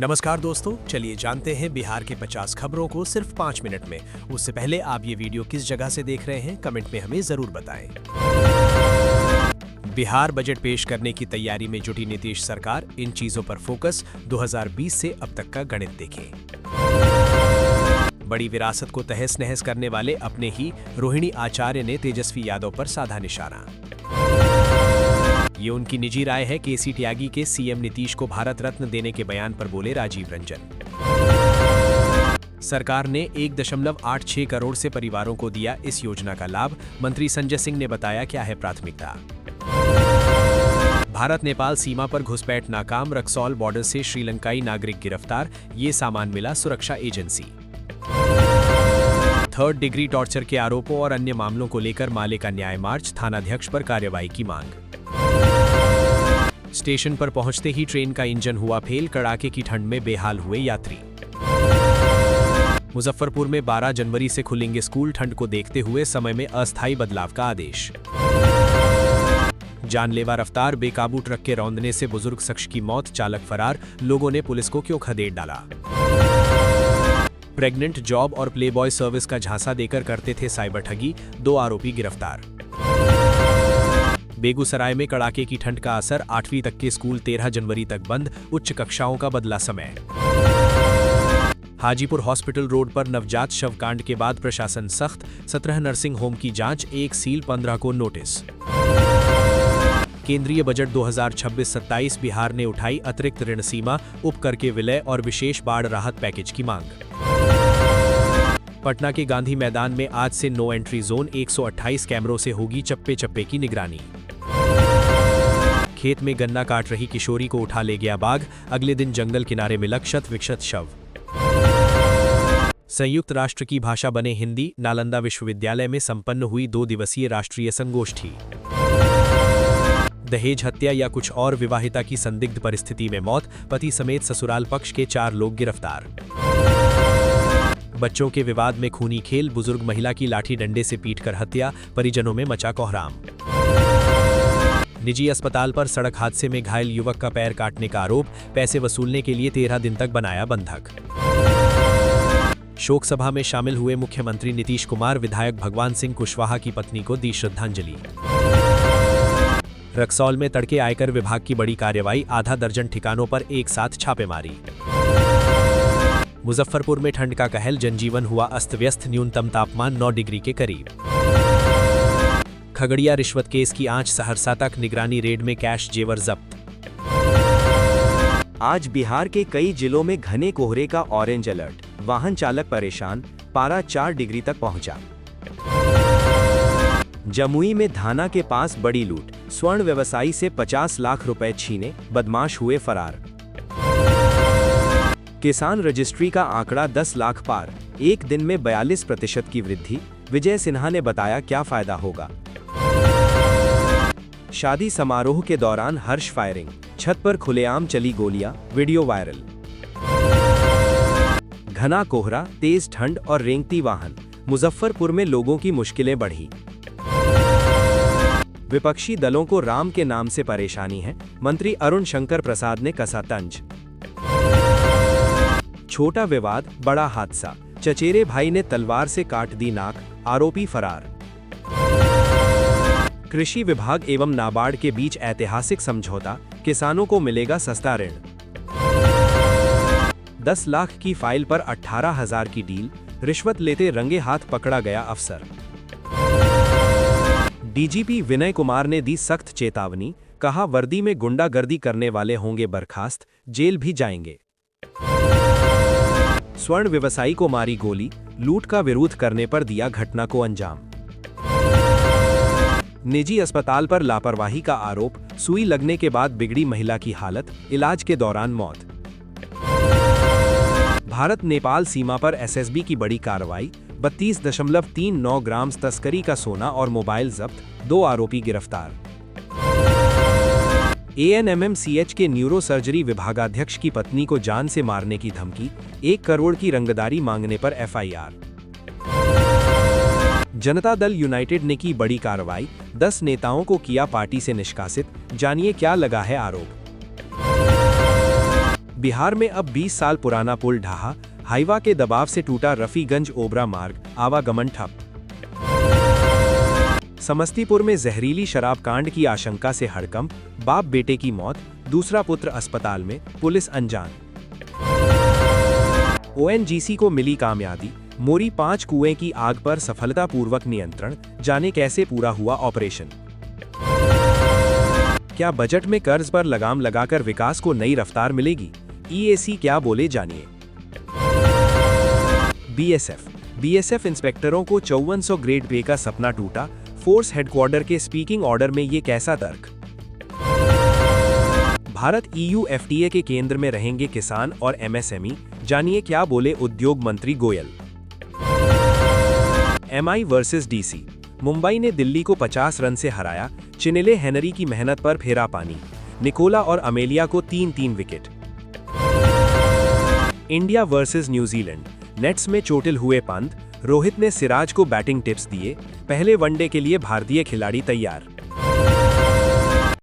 नमस्कार दोस्तों, चलिए जानते हैं बिहार के 50 खबरों को सिर्फ 5 मिनट में। उससे पहले आप ये वीडियो किस जगह से देख रहे हैं, कमेंट में हमें जरूर बताएं। बिहार बजट पेश करने की तैयारी में जुटी नीतीश सरकार, इन चीजों पर फोकस, 2020 से अब तक का गणित देखें। बड़ी विरासत को तहस नहस करने वाले अपने ही रोहिणी आचार्य ने तेजस्वी यादव पर साधा निशाना। ये उनकी निजी राय है। केसी त्यागी के सीएम नीतीश को भारत रत्न देने के बयान पर बोले राजीव रंजन। सरकार ने 1.86 करोड़ से परिवारों को दिया इस योजना का लाभ, मंत्री संजय सिंह ने बताया क्या है प्राथमिकता। भारत नेपाल सीमा पर घुसपैठ नाकाम, रक्सौल बॉर्डर से श्रीलंकाई नागरिक गिरफ्तार, ये सामान मिला सुरक्षा एजेंसी। 3rd डिग्री टॉर्चर के आरोपों और अन्य मामलों को लेकर माले का न्याय मार्च, थानाध्यक्ष पर कार्रवाई की मांग। स्टेशन पर पहुंचते ही ट्रेन का इंजन हुआ फेल, कड़ाके की ठंड में बेहाल हुए यात्री। मुजफ्फरपुर में 12 जनवरी से खुलेंगे स्कूल, ठंड को देखते हुए समय में अस्थायी बदलाव का आदेश। जानलेवा रफ्तार, बेकाबू ट्रक के रौंदने से बुजुर्ग शख्स की मौत, चालक फरार, लोगों ने पुलिस को क्यों खदेड़ डाला। प्रेग्नेंट जॉब और प्लेबॉय सर्विस का झांसा देकर करते थे साइबर ठगी, 2 आरोपी गिरफ्तार। बेगूसराय में कड़ाके की ठंड का असर, 8वीं तक के स्कूल 13 जनवरी तक बंद, उच्च कक्षाओं का बदला समय। हाजीपुर हॉस्पिटल रोड पर नवजात शव कांड के बाद प्रशासन सख्त, 17 नर्सिंग होम की जांच, 1 सील, 15 को नोटिस। केंद्रीय बजट 2026-27, बिहार ने उठाई अतिरिक्त ऋण सीमा, उपकर के विलय और विशेष बाढ़ राहत पैकेज की मांग। पटना के गांधी मैदान में आज से नो एंट्री जोन, 128 कैमरों से होगी चप्पे चप्पे की निगरानी। खेत में गन्ना काट रही किशोरी को उठा ले गया बाघ, अगले दिन जंगल किनारे मिला क्षत विक्षत शव। संयुक्त राष्ट्र की भाषा बने हिंदी, नालंदा विश्वविद्यालय में संपन्न हुई 2 दिवसीय राष्ट्रीय संगोष्ठी। दहेज हत्या या कुछ और, विवाहिता की संदिग्ध परिस्थिति में मौत, पति समेत ससुराल पक्ष के 4 लोग गिरफ्तार। बच्चों के विवाद में खूनी खेल, बुजुर्ग महिला की लाठी डंडे से पीटकर हत्या, परिजनों में मचा कोहराम। निजी अस्पताल पर सड़क हादसे में घायल युवक का पैर काटने का आरोप, पैसे वसूलने के लिए 13 दिन तक बनाया बंधक। शोक सभा में शामिल हुए मुख्यमंत्री नीतीश कुमार, विधायक भगवान सिंह कुशवाहा की पत्नी को दी श्रद्धांजलि। रक्सौल में तड़के आयकर विभाग की बड़ी कार्रवाई, आधा दर्जन ठिकानों पर एक साथ छापेमारी। मुजफ्फरपुर में ठंड का कहर, जनजीवन हुआ अस्त व्यस्त, न्यूनतम तापमान 9 डिग्री के करीब। खगड़िया रिश्वत केस की आंच, सहरसा तक, निगरानी रेड में कैश जेवर जब्त। आज बिहार के कई जिलों में घने कोहरे का ऑरेंज अलर्ट, वाहन चालक परेशान, पारा 4 डिग्री तक पहुंचा। जमुई में धाना के पास बड़ी लूट, स्वर्ण व्यवसायी से 50 लाख रुपए छीने, बदमाश हुए फरार। किसान रजिस्ट्री का आंकड़ा 10 लाख पार, एक दिन में 42% की वृद्धि, विजय सिन्हा ने बताया क्या फायदा होगा। शादी समारोह के दौरान हर्ष फायरिंग, छत पर खुलेआम चली गोलियां, वीडियो वायरल। घना कोहरा, तेज ठंड और रेंगती वाहन, मुजफ्फरपुर में लोगों की मुश्किलें बढ़ी। विपक्षी दलों को राम के नाम से परेशानी है, मंत्री अरुण शंकर प्रसाद ने कसा तंज। छोटा विवाद, बड़ा हादसा, चचेरे भाई ने तलवार से काट दी नाक, आरोपी फरार। कृषि विभाग एवं नाबार्ड के बीच ऐतिहासिक समझौता, किसानों को मिलेगा सस्ता ऋण। 10 लाख की फाइल पर 18,000 की डील, रिश्वत लेते रंगे हाथ पकड़ा गया अफसर। डीजीपी विनय कुमार ने दी सख्त चेतावनी, कहा वर्दी में गुंडागर्दी करने वाले होंगे बर्खास्त, जेल भी जाएंगे। स्वर्ण व्यवसायी को मारी गोली, लूट का विरोध करने पर दिया घटना को अंजाम। निजी अस्पताल पर लापरवाही का आरोप, सुई लगने के बाद बिगड़ी महिला की हालत, इलाज के दौरान मौत। भारत नेपाल सीमा पर एसएसबी की बड़ी कार्रवाई, 32.39 ग्राम तस्करी का सोना और मोबाइल जब्त, 2 आरोपी गिरफ्तार। एएनएमएमसीएच के न्यूरो सर्जरी विभागाध्यक्ष की पत्नी को जान से मारने की धमकी, 1 करोड़ की रंगदारी मांगने पर एफआईआर। जनता दल यूनाइटेड ने की बड़ी कार्रवाई, 10 नेताओं को किया पार्टी से निष्कासित, जानिए क्या लगा है आरोप। बिहार में अब 20 साल पुराना पुल ढहा, हाईवा के दबाव से टूटा रफीगंज ओबरा मार्ग, आवागमन ठप। समस्तीपुर में जहरीली शराब कांड की आशंका से हड़कंप, बाप बेटे की मौत, दूसरा पुत्र अस्पताल में, पुलिस अनजान। ओएनजीसी को मिली कामयाबी, मोरी 5 कुएं की आग पर सफलतापूर्वक नियंत्रण, जाने कैसे पूरा हुआ ऑपरेशन। क्या बजट में कर्ज पर लगाम लगाकर विकास को नई रफ्तार मिलेगी? ईएसी क्या बोले, जानिए। बीएसएफ इंस्पेक्टरों को 5400 ग्रेड पे का सपना टूटा, फोर्स हेडक्वार्टर के स्पीकिंग ऑर्डर में ये कैसा तर्क। भारत ईयू एफटीए के केंद्र में रहेंगे किसान और एमएसएमई, जानिए क्या बोले उद्योग मंत्री Goyal. MI versus DC, Mumbai ने दिल्ली को 50 रन से हराया, चिनेले हेनरी की मेहनत पर फेरा पानी, निकोला और अमेलिया को 3-3 wicket. India versus New Zealand, nets में चोटिल हुए पंत, रोहित ने सिराज को बैटिंग टिप्स दिए, पहले वनडे के लिए भारतीय खिलाड़ी तैयार।